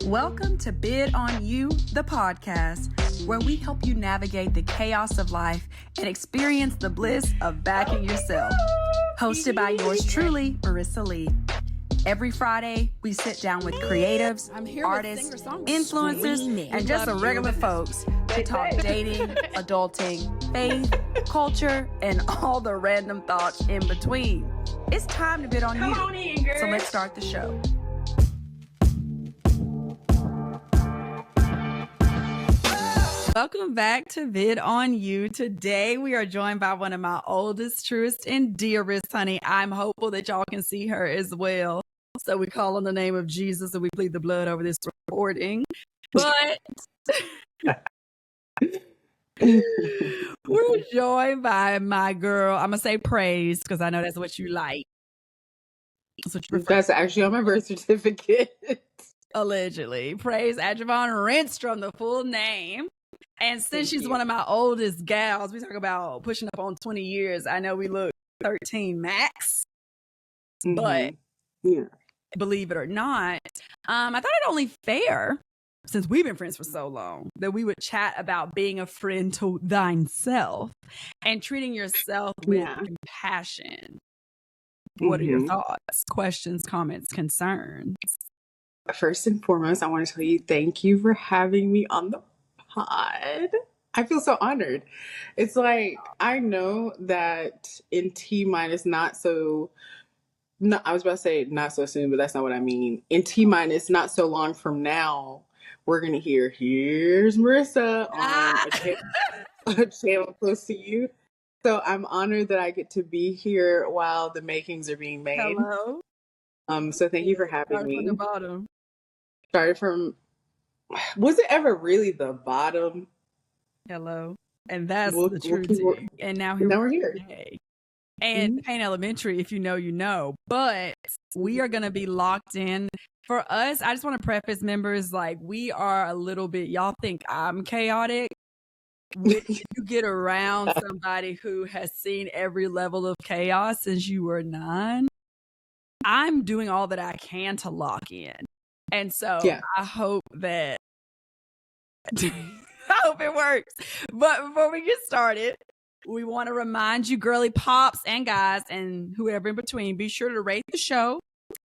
Welcome to Bid on You, the podcast, where we help you navigate the chaos of life and experience the bliss of backing yourself. Hosted by yours truly, Marissa Lee. Every Friday, we sit down with creatives, artists, influencers, and just the regular folks to talk dating, adulting, faith, culture, and all the random thoughts in between. It's time to bid on you. So let's start the show. Welcome back to Bid on You. Today, we are joined by one of my oldest, truest, and dearest, honey. I'm hopeful that y'all can see her as well. So we call on the name of Jesus and we plead the blood over this recording. But we're joined by my girl. I'm going to say praise because I know that's what you like. That's what you prefer. That's actually on my birth certificate. Allegedly. Praise Adjavon Renstrom, the full name. And since she's one of my oldest gals, we talk about pushing up on 20 years. I know we look 13 max, but yeah, believe it or not, I thought it only fair, since we've been friends for so long, that we would chat about being a friend to thyself and treating yourself with compassion. What are your thoughts, questions, comments, concerns? First and foremost, I want to tell you thank you for having me on the pod. I feel so honored. It's like, I know that in T minus not so, no, I was about to say not so soon, but that's not what I mean. In T minus not so long from now, we're going to hear, here's Marissa on a channel close to you. So I'm honored that I get to be here while the makings are being made. Hello. So thank you for having me. From the bottom. Started from, was it ever really the bottom? Hello. And that's the truth. And now we're here. Today. And Payne Elementary, if you know, you know. But we are going to be locked in. For us, I just want to preface members, like, we are a little bit, y'all think I'm chaotic. When you get around somebody who has seen every level of chaos since you were 9, I'm doing all that I can to lock in. And so I hope that I hope it works. But before we get started, we want to remind you, girly pops and guys and whoever in between, be sure to rate the show.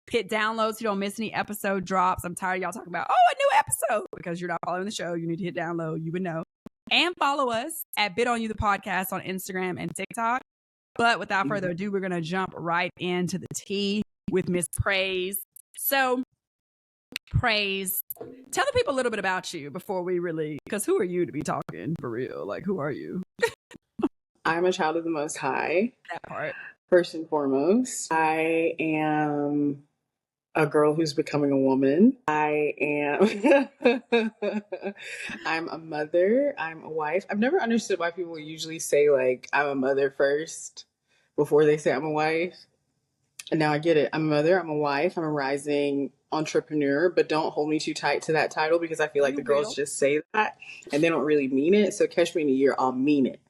Hit download so you don't miss any episode drops. I'm tired of y'all talking about, a new episode, because you're not following the show. You need to hit download. You would know. And follow us at bidonyouthepodcast on Instagram and TikTok. But without further ado, we're going to jump right into the tea with Miss Praise. So, Praise, tell the people a little bit about you before we really, because who are you to be talking for real? Like, who are you? I'm a child of the Most High. That part. First and foremost, I am a girl who's becoming a woman. I'm a mother. I'm a wife. I've never understood why people usually say, like, I'm a mother first before they say I'm a wife. And now I get it. I'm a mother. I'm a wife. I'm a rising entrepreneur, but don't hold me too tight to that title because I feel like the girls just say that and they don't really mean it. So catch me in a year, I'll mean it.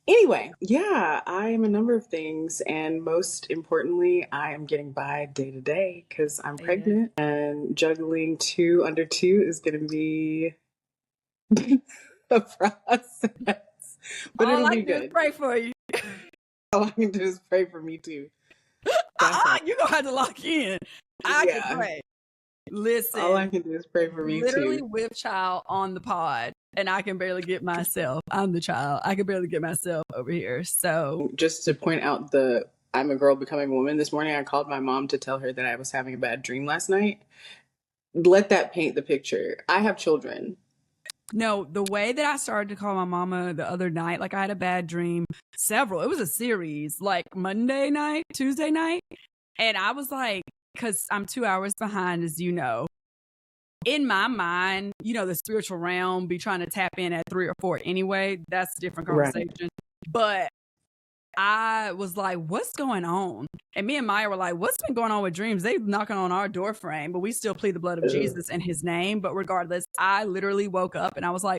Anyway, I am a number of things. And most importantly, I am getting by day to day because I'm pregnant and juggling 2 under 2 is going to be a process. But all it'll I be can do good. Is pray for you. All I can do is pray for me too. You're going to have to lock in. I can pray. Listen. All I can do is pray for me literally too. With child on the pod, and I can barely get myself. I'm the child. I can barely get myself over here. So just to point out I'm a girl becoming a woman. This morning I called my mom to tell her that I was having a bad dream last night. Let that paint the picture. I have children. No, the way that I started to call my mama the other night, like I had a bad dream, it was a series, like Monday night, Tuesday night. And I was like, because I'm 2 hours behind, as you know. In my mind, the spiritual realm be trying to tap in at 3 or 4 anyway. That's a different conversation. Right. But I was like, what's going on? And me and Maya were like, what's been going on with dreams? They knocking on our door frame, but we still plead the blood of Jesus in his name. But regardless, I literally woke up and I was like,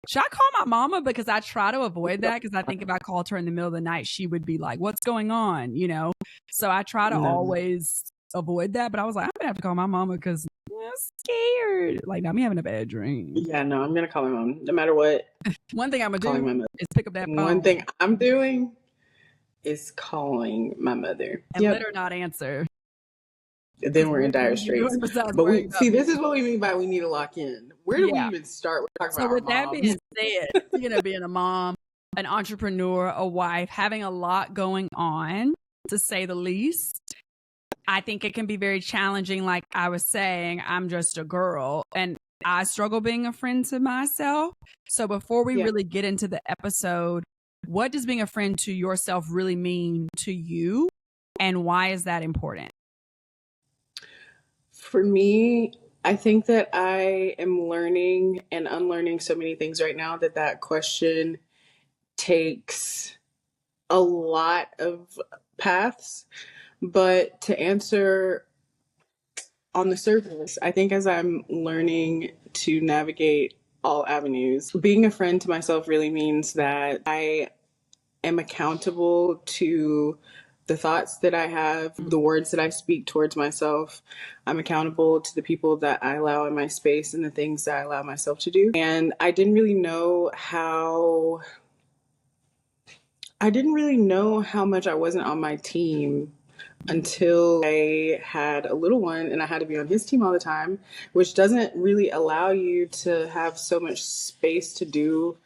should I call my mama? Because I try to avoid that because I think if I called her in the middle of the night, she would be like, what's going on? So I try to always avoid that. But I was like, I'm going to have to call my mama because I'm scared. Like, now I'm having a bad dream. Yeah, no, I'm gonna call my mom. No matter what. One thing I'm gonna Calling do my mother. is pick up that phone. One thing I'm doing is calling my mother. And let her not answer. Then we're in dire straits. But we see, this is what we mean by we need to lock in. Where do we even start? We're talking about our moms. That being said, being a mom, an entrepreneur, a wife, having a lot going on, to say the least, I think it can be very challenging. Like I was saying, I'm just a girl and I struggle being a friend to myself. So before we really get into the episode, what does being a friend to yourself really mean to you? And why is that important? For me, I think that I am learning and unlearning so many things right now that question takes a lot of paths. But to answer on the surface, I think as I'm learning to navigate all avenues, being a friend to myself really means that I am accountable to the thoughts that I have, the words that I speak towards myself. I'm accountable to the people that I allow in my space and the things that I allow myself to do. And I didn't really know how much I wasn't on my team until I had a little one and I had to be on his team all the time, which doesn't really allow you to have so much space to do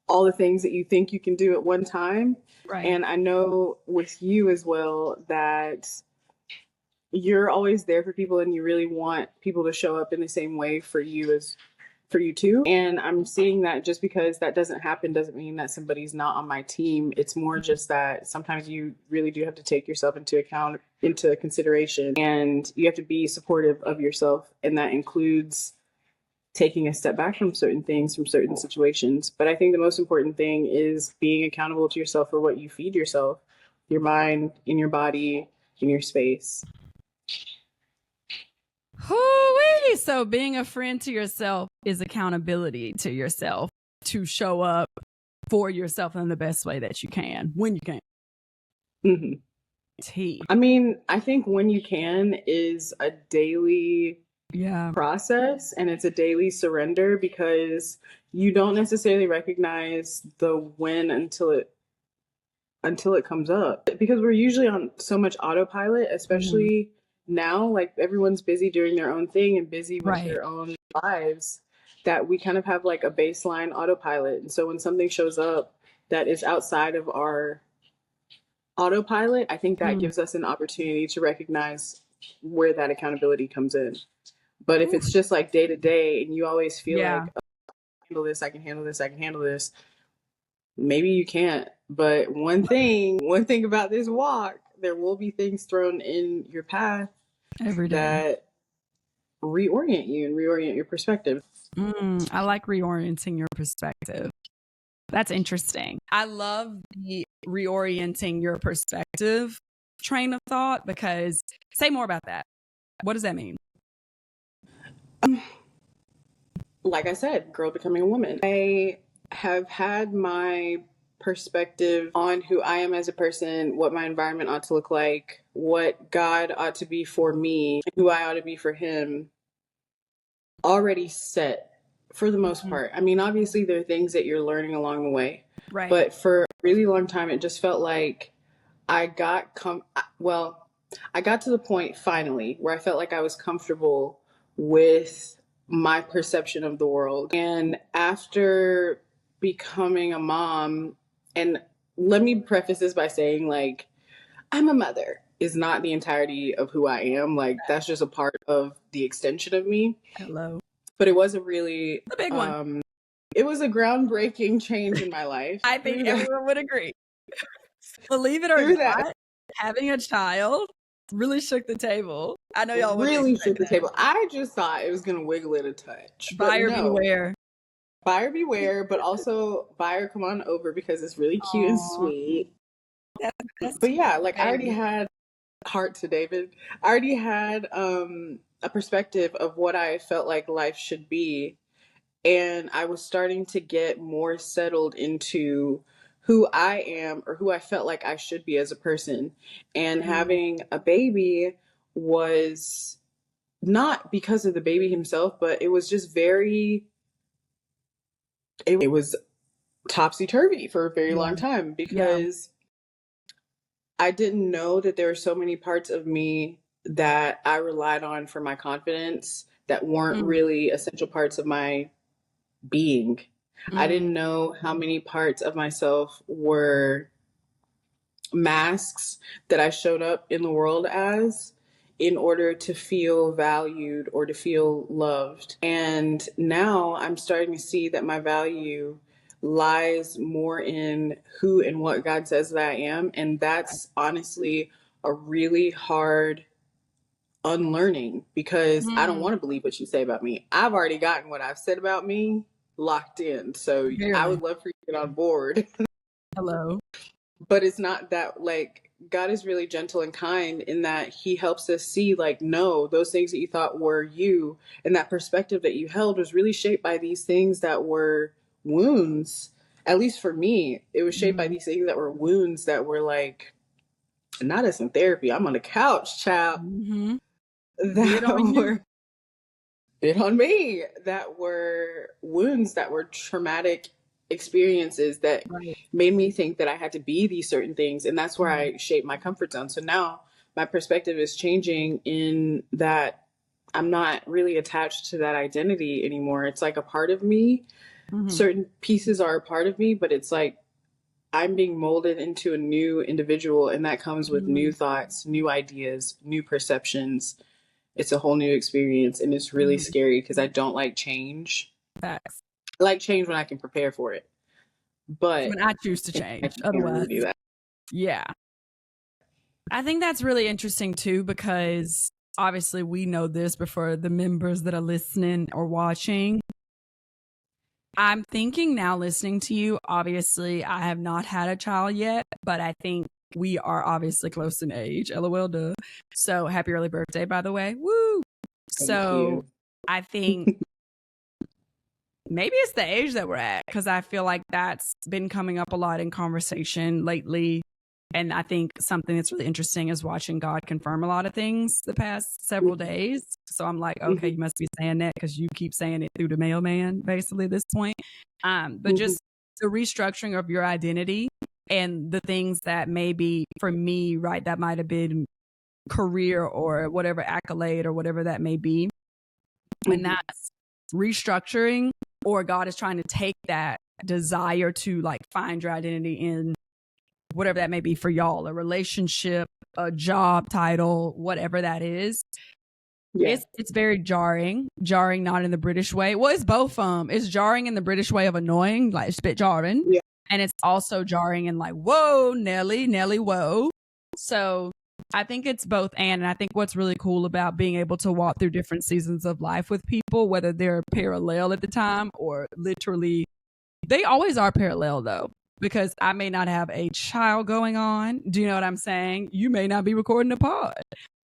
all the things that you think you can do at one time. Right. And I know with you as well that you're always there for people and you really want people to show up in the same way for you as for you too. And I'm seeing that just because that doesn't happen doesn't mean that somebody's not on my team. It's more just that sometimes you really do have to take yourself into consideration, and you have to be supportive of yourself. And that includes taking a step back from certain things, from certain situations. But I think the most important thing is being accountable to yourself for what you feed yourself, your mind, in your body, in your space. Hoo-wee. So being a friend to yourself is accountability to yourself to show up for yourself in the best way that you can, when you can. Mm-hmm. I mean, I think when you can is a daily process, and it's a daily surrender because you don't necessarily recognize the when until it comes up, because we're usually on so much autopilot, especially now. Like everyone's busy doing their own thing and busy with their own lives, that we kind of have like a baseline autopilot. And so when something shows up that is outside of our autopilot, I think that gives us an opportunity to recognize where that accountability comes in. But if it's just like day to day and you always feel like, oh, I can handle this, maybe you can't. But one thing about this walk, there will be things thrown in your path every day that reorient you and reorient your perspective. I like reorienting your perspective. That's interesting. I love the reorienting your perspective train of thought, because say more about that. What does that mean? Like I said, girl becoming a woman. I have had my perspective on who I am as a person, what my environment ought to look like, what God ought to be for me, who I ought to be for him, already set for the most part. I mean, obviously there are things that you're learning along the way, right? But for a really long time, it just felt like I got I got to the point finally where I felt like I was comfortable with my perception of the world. And after becoming a mom, and let me preface this by saying, like, I'm a mother is not the entirety of who I am. Like, that's just a part of the extension of me. Hello. But it was a really big one. It was a groundbreaking change in my life. I think everyone would agree. Believe it or not, having a child really shook the table. I know y'all really shook the table. I just thought it was going to wiggle it a touch. Buyer beware. Buyer beware, but also buyer come on over because it's really cute and sweet. But yeah, like I already had heart to David. I already had a perspective of what I felt like life should be. And I was starting to get more settled into who I am or who I felt like I should be as a person. And having a baby was not because of the baby himself, but it was just it was topsy-turvy for a very long time because I didn't know that there were so many parts of me that I relied on for my confidence that weren't really essential parts of my being. I didn't know how many parts of myself were masks that I showed up in the world as in order to feel valued or to feel loved. And now I'm starting to see that my value lies more in who and what God says that I am. And that's honestly a really hard unlearning because I don't want to believe what you say about me. I've already gotten what I've said about me locked in. So I would love for you to get on board. Hello. But it's not that, like, God is really gentle and kind in that he helps us see, like, no, those things that you thought were you and that perspective that you held was really shaped by these things that were wounds. At least for me, it was shaped by these things that were wounds that were like, not as in therapy. I'm on the couch, child. That were bit on me, that were wounds, that were traumatic experiences that made me think that I had to be these certain things. And that's where I shaped my comfort zone. So now my perspective is changing in that I'm not really attached to that identity anymore. It's like a part of me. Certain pieces are a part of me, but it's like I'm being molded into a new individual, and that comes with new thoughts, new ideas, new perceptions. It's a whole new experience, and it's really scary because I don't like change. Facts. I like change when I can prepare for it, but when I choose to change, otherwise, do that. Yeah. I think that's really interesting too, because obviously we know this, but for the members that are listening or watching, I'm thinking now, listening to you, obviously I have not had a child yet, but I think we are obviously close in age. LOL, duh. So happy early birthday, by the way. Woo! Thank you. I think maybe it's the age that we're at, because I feel like that's been coming up a lot in conversation lately. And I think something that's really interesting is watching God confirm a lot of things the past several days. So I'm like, okay, you must be saying that because you keep saying it through the mailman, basically, at this point. But just the restructuring of your identity and the things that maybe for me, right, that might have been career or whatever accolade or whatever that may be. And that's restructuring, or God is trying to take that desire to like find your identity in whatever that may be for y'all, a relationship, a job title, whatever that is. Yeah. It's very jarring not in the British way. Well, it's both. It's jarring in the British way of annoying, like it's a bit jarring. Yeah. And it's also jarring in like, whoa, Nelly, whoa. So I think it's both and I think what's really cool about being able to walk through different seasons of life with people, whether they're parallel at the time or literally, they always are parallel though. Because I may not have a child going on. Do you know what I'm saying? You may not be recording a pod.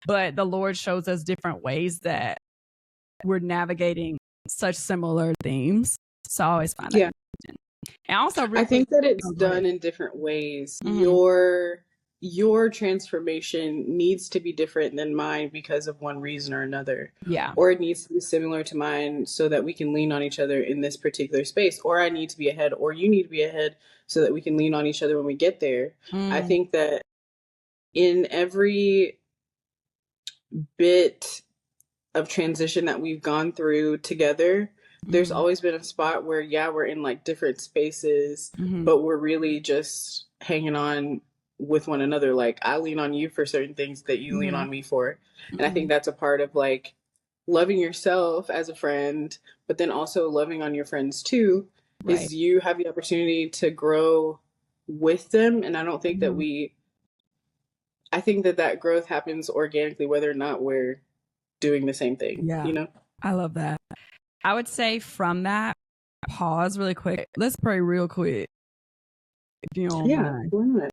But the Lord shows us different ways that we're navigating such similar themes. So I always find that interesting. And also, I think that it's done in different ways. Your transformation needs to be different than mine because of one reason or another. Yeah. Or it needs to be similar to mine so that we can lean on each other in this particular space. Or I need to be ahead, or you need to be ahead so that we can lean on each other when we get there. I think that in every bit of transition that we've gone through together, there's always been a spot where, we're in like different spaces, but we're really just hanging on with one another. Like I lean on you for certain things that you lean on me for. And I think that's a part of like loving yourself as a friend, but then also loving on your friends too, is you have the opportunity to grow with them. And I don't think that I think that growth happens organically, whether or not we're doing the same thing. Yeah. You know? I love that. I would say from that, pause really quick. Let's pray real quick. If you don't mind.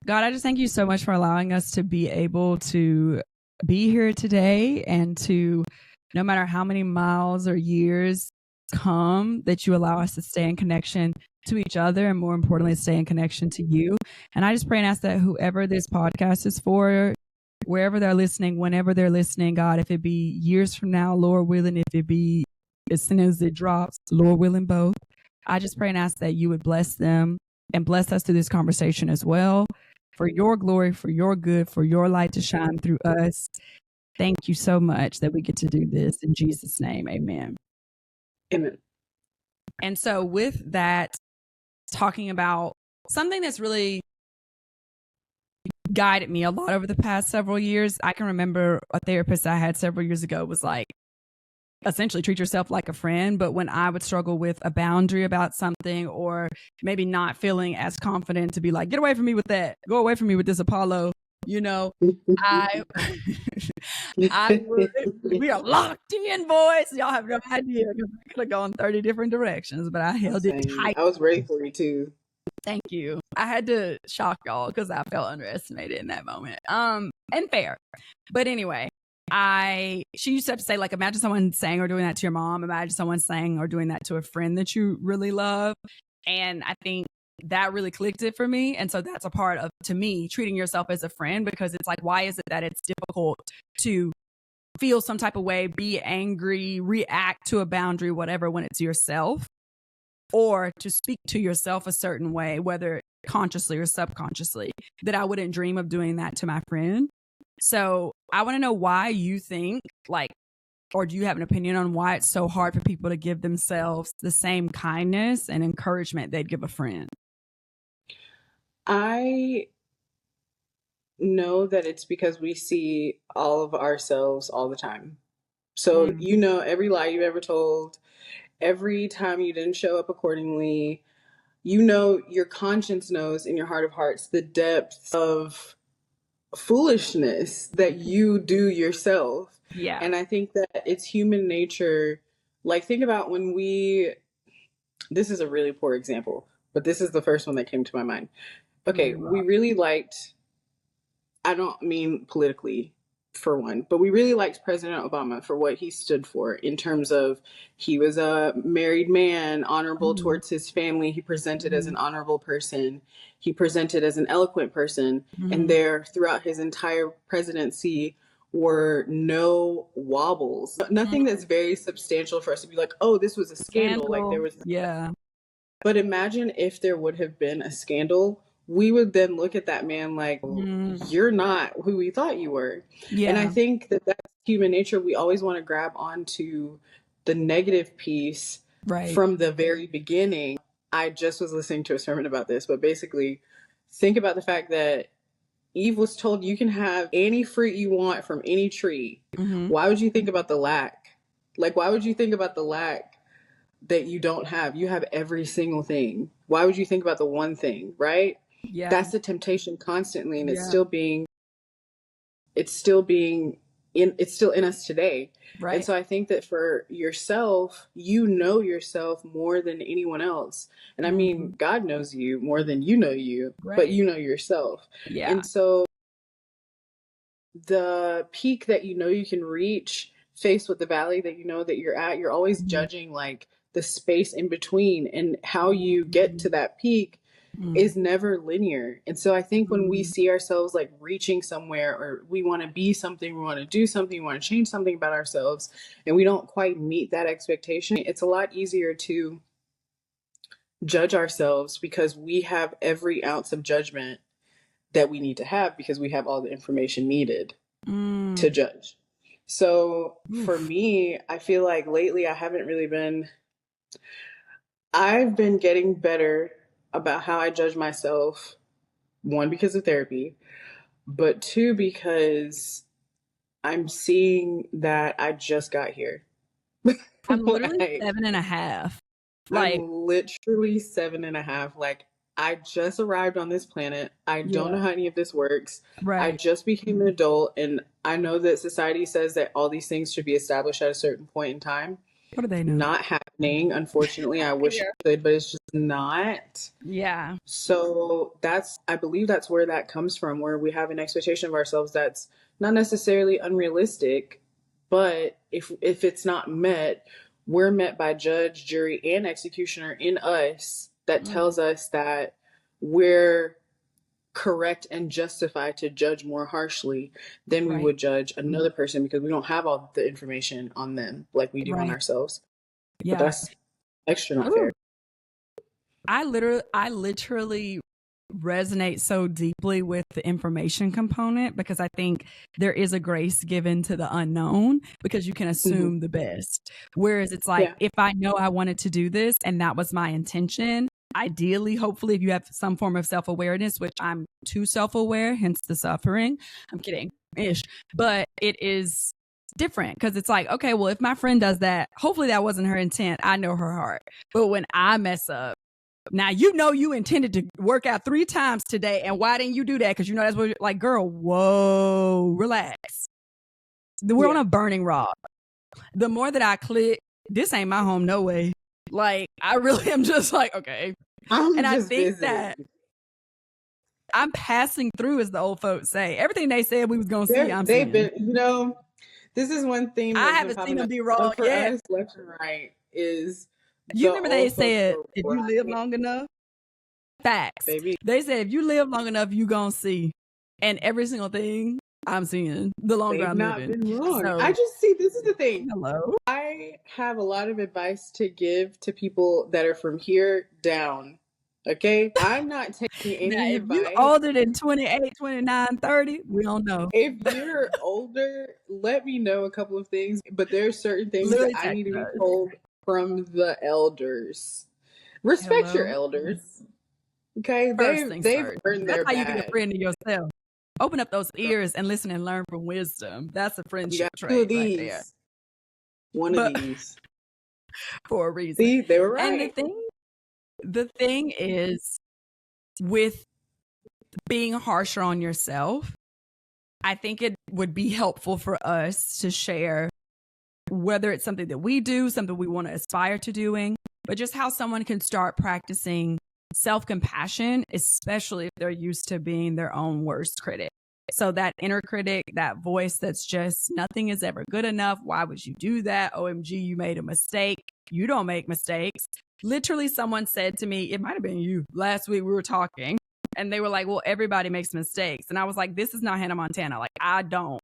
God, I just thank you so much for allowing us to be able to be here today and to, no matter how many miles or years come, that you allow us to stay in connection to each other and more importantly, stay in connection to you. And I just pray and ask that whoever this podcast is for, wherever they're listening, whenever they're listening, God, if it be years from now, Lord willing, if it be as soon as it drops, Lord willing, both. I just pray and ask that you would bless them and bless us through this conversation as well, for your glory, for your good, for your light to shine through us. Thank you so much that we get to do this. In Jesus' name, amen. Amen. And so with that, talking about something that's really guided me a lot over the past several years. I can remember a therapist I had several years ago was like, essentially treat yourself like a friend. But when I would struggle with a boundary about something, or maybe not feeling as confident to be like, get away from me with that, go away from me with this Apollo, you know, I would, we are locked in, boys. Y'all have no idea, because I could have gone 30 different directions, but I held it tight. I was ready for you too. Thank you. I had to shock y'all because I felt underestimated in that moment. And fair. But anyway, she used to have to say, like, imagine someone saying or doing that to your mom. Imagine someone saying or doing that to a friend that you really love. And I think that really clicked it for me. And so that's a part of, to me, treating yourself as a friend, because it's like, why is it that it's difficult to feel some type of way, be angry, react to a boundary, whatever, when it's yourself, or to speak to yourself a certain way, whether consciously or subconsciously, that I wouldn't dream of doing that to my friend. So I want to know why you think, like, or do you have an opinion on why it's so hard for people to give themselves the same kindness and encouragement they'd give a friend? I know that it's because we see all of ourselves all the time. So, you know, every lie you've ever told, every time you didn't show up accordingly, you know, your conscience knows in your heart of hearts the depth of foolishness that you do yourself. Yeah. And I think that it's human nature. Like, think about when this is a really poor example, but this is the first one that came to my mind. Okay, we really liked, I don't mean politically for one, but we really liked President Obama for what he stood for in terms of, he was a married man, honorable towards his family. He presented as an honorable person. He presented as an eloquent person. And there, throughout his entire presidency, were no wobbles, nothing that's very substantial for us to be like, oh, this was a scandal. Like, there was, yeah. But imagine if there would have been a scandal, we would then look at that man like, you're not who we thought you were. Yeah. And I think that that's human nature. We always want to grab onto the negative piece from the very beginning. I just was listening to a sermon about this, but basically, think about the fact that Eve was told you can have any fruit you want from any tree. Why would you think about the lack? Like, why would you think about the lack that you don't have? You have every single thing. Why would you think about the one thing, right? Yeah. That's the temptation constantly, and it's still in us today. Right. And so I think that for yourself, you know yourself more than anyone else. And I mean, God knows you more than you know you, but you know yourself. Yeah. And so the peak that you know you can reach, faced with the valley that you know that you're at, you're always judging like the space in between, and how you get to that peak is never linear. And so I think when we see ourselves like reaching somewhere, or we want to be something, we want to do something, we want to change something about ourselves, and we don't quite meet that expectation, it's a lot easier to judge ourselves, because we have every ounce of judgment that we need to have, because we have all the information needed to judge. So for me, I feel like lately I've been getting better about how I judge myself. One, because of therapy, but two, because I'm seeing that I just got here. I'm literally 7.5. Like, I'm literally 7.5. Like, I just arrived on this planet. I don't know how any of this works. I just became an adult, and I know that society says that all these things should be established at a certain point in time. What do they know? Not happening, unfortunately. I wish it could, but it's just not. Yeah. So I believe that's where that comes from, where we have an expectation of ourselves that's not necessarily unrealistic, but if it's not met, we're met by judge, jury, and executioner in us that tells us that we're correct and justified to judge more harshly than we Right. would judge another person because we don't have all the information on them like we do on Right. ourselves. But Yeah. that's extra not Ooh. fair. I literally resonate so deeply with the information component because I think there is a grace given to the unknown because you can assume the best. Whereas it's like, if I know I wanted to do this and that was my intention, ideally, hopefully, if you have some form of self-awareness, which I'm too self-aware, hence the suffering. I'm kidding, ish. But it is different because it's like, okay, well, if my friend does that, hopefully that wasn't her intent. I know her heart. But when I mess up, now, you know, you intended to work out 3 times today, and why didn't you do that? Because you know that's what you're like, girl, whoa, relax. We're on a burning rock. The more that I click, this ain't my home, no way. Like, I really am just like, okay. And I think that I'm passing through, as the old folks say. Everything they said we was going to see, I'm seeing. They've been, you know, this is one theme I haven't seen them be wrong for yet. us, left and right, is you remember they said, if you live long enough, facts. Baby. They said, if you live long enough, you gonna see. And every single thing I'm seeing, the longer I'm living. They've not been wrong. So, I just see, this is the thing. Hello. I have a lot of advice to give to people that are from here down. Okay? I'm not taking any now, if advice. you older than 28, 29, 30, we don't know. If you're older, let me know a couple of things. But there's certain things that I need to be told from the elders. Respect your elders. Okay? They've earned their That's how you bag. be a friend to yourself. Open up those ears and listen and learn from wisdom. That's a friendship trait right there. One of these. For a reason. See, they were right. And the thing is, with being harsher on yourself, I think it would be helpful for us to share whether it's something that we do, something we want to aspire to doing, but just how someone can start practicing self-compassion, especially if they're used to being their own worst critic. So that inner critic, that voice that's just, nothing is ever good enough. Why would you do that? OMG, you made a mistake. You don't make mistakes. Literally, someone said to me, it might have been you, last week we were talking, and they were like, well, everybody makes mistakes. And I was like, this is not Hannah Montana. Like, I don't.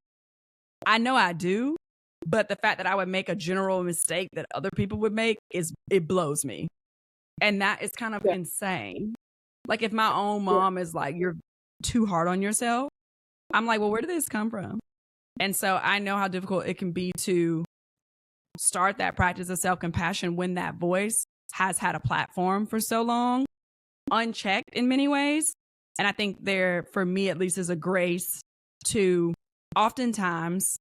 I know I do, but the fact that I would make a general mistake that other people would make, it blows me. And that is kind of insane. Like, if my own mom is like, you're too hard on yourself, I'm like, well, where did this come from? And so I know how difficult it can be to start that practice of self-compassion when that voice has had a platform for so long, unchecked in many ways. And I think there, for me at least, is a grace to, oftentimes,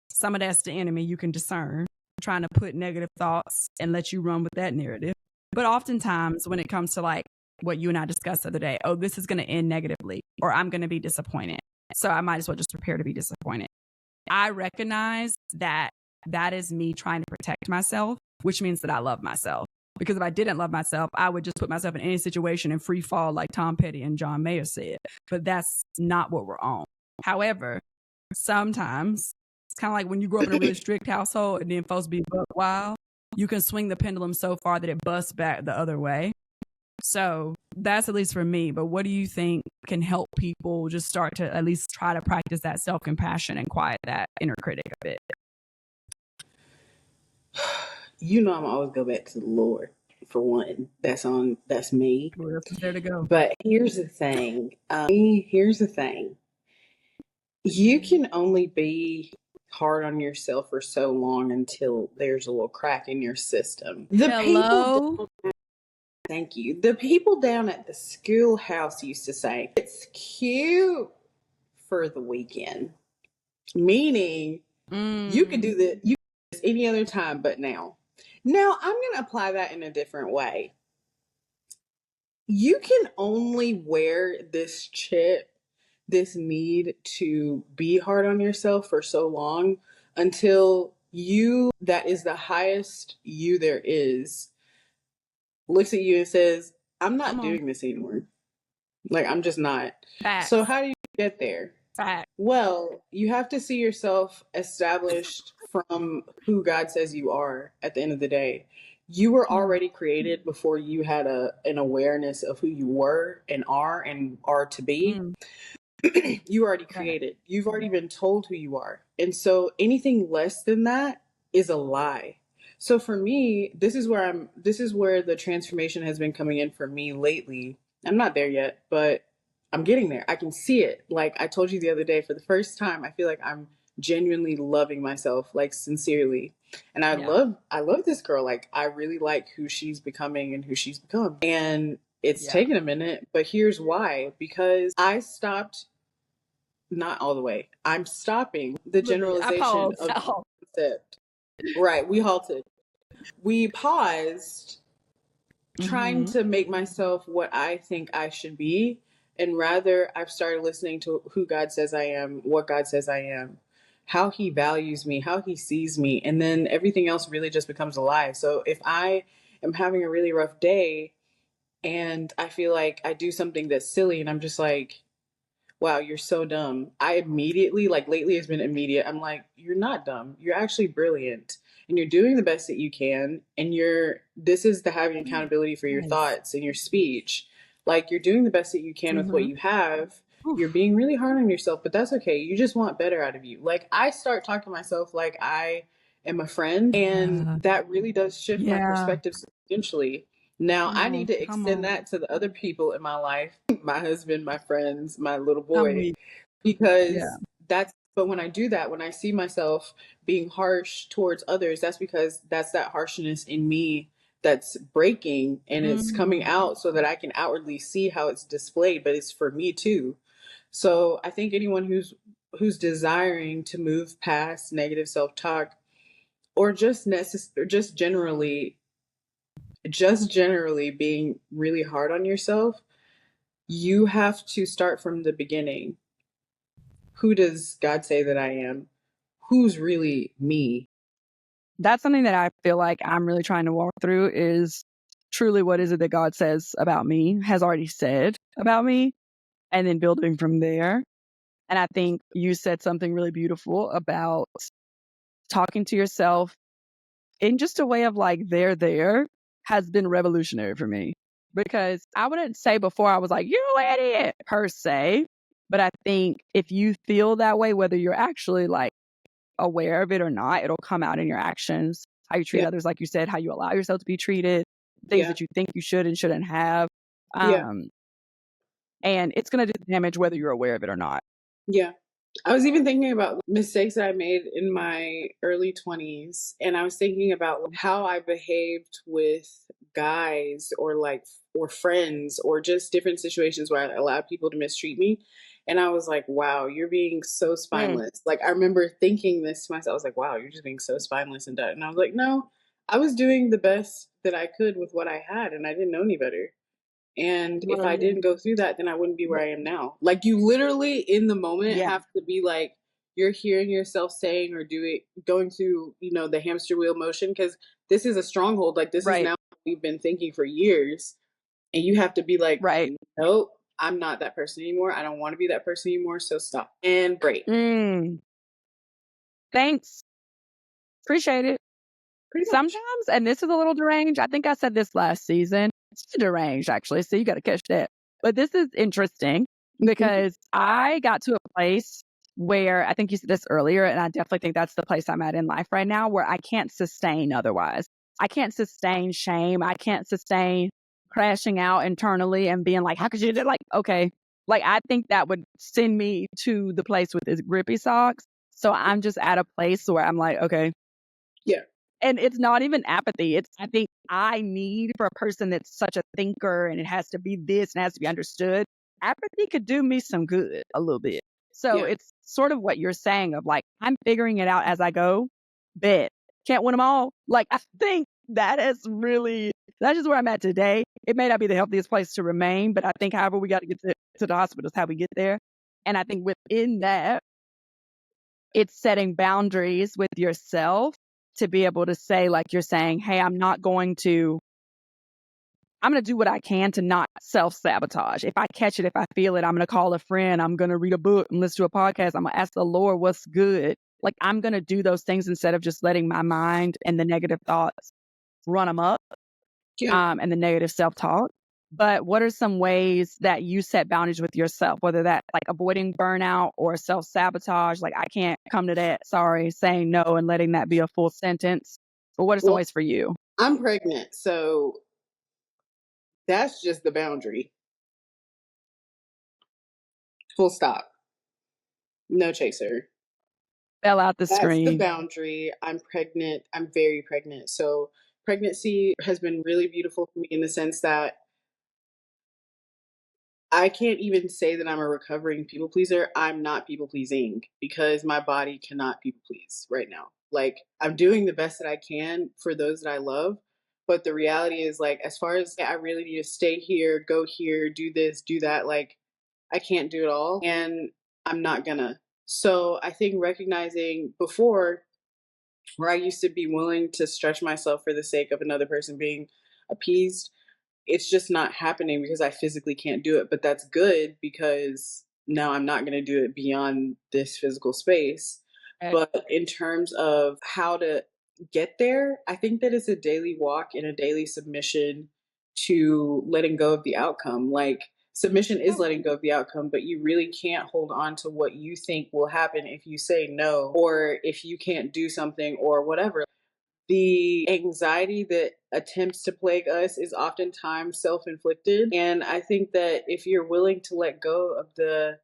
some of that's the enemy you can discern, trying to put negative thoughts and let you run with that narrative. But oftentimes when it comes to like what you and I discussed the other day, oh, this is going to end negatively, or I'm going to be disappointed, so I might as well just prepare to be disappointed. I recognize that that is me trying to protect myself, which means that I love myself. Because if I didn't love myself, I would just put myself in any situation and free fall like Tom Petty and John Mayer said. But that's not what we're on. However, sometimes it's kind of like when you grow up in a really strict household and then folks be buck wild, you can swing the pendulum so far that it busts back the other way. So that's at least for me. But what do you think can help people just start to at least try to practice that self-compassion and quiet that inner critic a bit? You know, I'm always go back to the Lord for one. That's me. Where else is there to go? But here's the thing. You can only be hard on yourself for so long until there's a little crack in your system. Thank you. The people down at the schoolhouse used to say, it's cute for the weekend. Meaning, you could do this any other time but now. Now, I'm going to apply that in a different way. You can only wear this chip, this need to be hard on yourself for so long until you, that is the highest you there is, looks at you and says, I'm not doing this anymore. Like, I'm just not. Facts. So how do you get there? Facts. Well, you have to see yourself established from who God says you are at the end of the day. You were Mm. already created before you had an awareness of who you were and are to be. Mm. You already Right. created. You've already been told who you are. And so anything less than that is a lie. So for me, this is where the transformation has been coming in for me lately. I'm not there yet, but I'm getting there. I can see it. Like I told you the other day, for the first time, I feel like I'm genuinely loving myself, like sincerely. And Yeah. I love this girl. Like I really like who she's becoming and who she's become. And it's Yeah. taken a minute, but here's why. Because I stopped, not all the way. I'm stopping the I generalization paused. of the concept. Right. We halted. We paused trying Mm-hmm. to make myself what I think I should be. And rather, I've started listening to who God says I am, what God says I am, how He values me, how He sees me. And then everything else really just becomes a lie. So if I am having a really rough day and I feel like I do something that's silly and I'm just like, wow, you're so dumb. I immediately, like lately it's been immediate. I'm like, you're not dumb. You're actually brilliant. And you're doing the best that you can. And this is the having accountability for your Yes. thoughts and your speech. Like you're doing the best that you can with what Mm-hmm. you have. You're Oof. being really hard on yourself, but that's okay. You just want better out of you. Like I start talking to myself like I am a friend. And Yeah. that really does shift my Yeah. perspective substantially. Now Come I on. need to Come extend on. that to the other people in my life, my husband, my friends, my little I'm boy, weak. Yeah. because but when I do that, when I see myself being harsh towards others, that's because that's that harshness in me that's breaking and it's coming Mm. out so that I can outwardly see how it's displayed, but it's for me too. So I think anyone who's desiring to move past negative self-talk or or just generally being really hard on yourself, you have to start from the beginning. Who does God say that I am? Who's really me? That's something that I feel like I'm really trying to walk through is truly what is it that God says about me, has already said about me, and then building from there. And I think you said something really beautiful about talking to yourself in just a way of like, they're there has been revolutionary for me. Because I wouldn't say before I was like, you idiot per se. But I think if you feel that way, whether you're actually like aware of it or not, it'll come out in your actions, how you treat Yeah, others, like you said, how you allow yourself to be treated, things yeah, that you think you should and shouldn't have. yeah, Um, and it's going to do damage whether you're aware of it or not. yeah. I was even thinking about mistakes that I made in my early 20s. And I was thinking about how I behaved with guys or friends or just different situations where I allowed people to mistreat me. And I was like, wow, you're being so Mm, spineless. Like, I remember thinking this to myself. I was like, wow, you're just being so spineless and done. And I was like, no, I was doing the best that I could with what I had and I didn't know any better. And if I well, didn't go through that, then I wouldn't be where I am now. Like you literally in the moment yeah, have to be like, you're hearing yourself saying or going through, the hamster wheel motion. Cause this is a stronghold. Like this is right, now what we've been thinking for years. And you have to be like, right. nope, I'm not that person anymore. I don't want to be that person anymore. So stop and break. Mm, thanks. Appreciate it. Pretty much. Sometimes, and this is a little deranged. I think I said this last season. It's deranged, actually. So you got to catch that. But this is interesting because I got to a place where I think you said this earlier, and I definitely think that's the place I'm at in life right now where I can't sustain otherwise. I can't sustain shame. I can't sustain crashing out internally and being like, how could you do like, okay. Like, I think that would send me to the place with his grippy socks. So I'm just at a place where I'm like, okay, Yeah. and it's not even apathy. It's, I think I need for a person that's such a thinker and it has to be this and has to be understood. Apathy could do me some good a little bit. So Yeah. it's sort of what you're saying of like, I'm figuring it out as I go. Bet. Can't win them all. Like, I think that's just where I'm at today. It may not be the healthiest place to remain, but I think however we got to get to the hospital is how we get there. And I think within that, it's setting boundaries with yourself to be able to say, like you're saying, hey, I'm going to do what I can to not self-sabotage. If I catch it, if I feel it, I'm going to call a friend. I'm going to read a book and listen to a podcast. I'm going to ask the Lord what's good. Like I'm going to do those things instead of just letting my mind and the negative thoughts run amok, and the negative self-talk. But what are some ways that you set boundaries with yourself, whether that like avoiding burnout or self-sabotage, like I can't come to that, sorry, saying no and letting that be a full sentence? Or what are some ways for you? I'm pregnant, so that's just the boundary. Full stop. No chaser. Fell out the screen. That's the boundary. I'm pregnant. I'm very pregnant. So pregnancy has been really beautiful for me in the sense that I can't even say that I'm a recovering people pleaser. I'm not people pleasing because my body cannot people please right now. Like, I'm doing the best that I can for those that I love. But the reality is, like, as far as I really need to stay here, go here, do this, do that, like, I can't do it all. And I'm not gonna. So I think recognizing before, where I used to be willing to stretch myself for the sake of another person being appeased, it's just not happening because I physically can't do it. But that's good because now I'm not going to do it beyond this physical space. But in terms of how to get there, I think that it's a daily walk and a daily submission to letting go of the outcome. Like, submission is letting go of the outcome, but you really can't hold on to what you think will happen if you say no or if you can't do something or whatever. The anxiety that attempts to plague us is oftentimes self-inflicted. And I think that if you're willing to let go of the,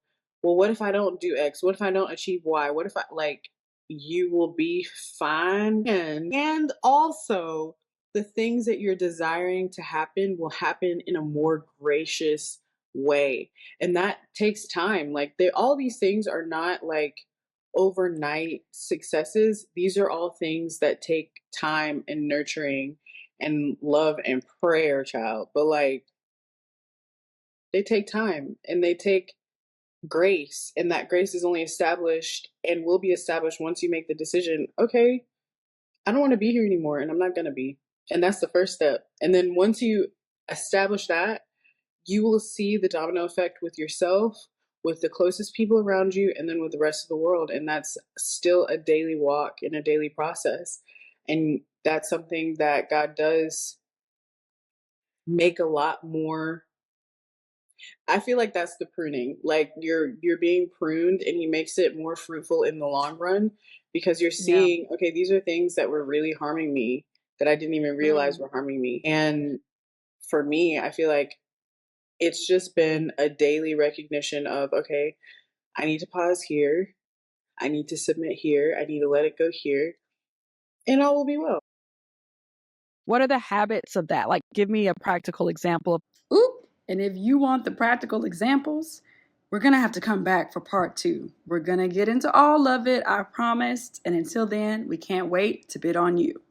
well, what if I don't do X? What if I don't achieve Y? What if I, like, you will be fine. And also, the things that you're desiring to happen will happen in a more gracious way. And that takes time. Like, all these things are not like overnight successes. These are all things that take time and nurturing and love and prayer, child. But like, they take time and they take grace, and that grace is only established and will be established once you make the decision, okay, I don't want to be here anymore and I'm not going to be. And that's the first step. And then once you establish that, you will see the domino effect with yourself, with the closest people around you, and then with the rest of the world. And that's still a daily walk and a daily process. And that's something that God does make a lot more. I feel like that's the pruning. Like, you're being pruned and he makes it more fruitful in the long run because you're seeing, okay, these are things that were really harming me that I didn't even realize were harming me. And for me, I feel like it's just been a daily recognition of, okay, I need to pause here. I need to submit here. I need to let it go here. And all will be well. What are the habits of that? Like, give me a practical example of. Oop. And if you want the practical examples, we're going to have to come back for part 2. We're going to get into all of it, I promised. And until then, we can't wait to bid on you.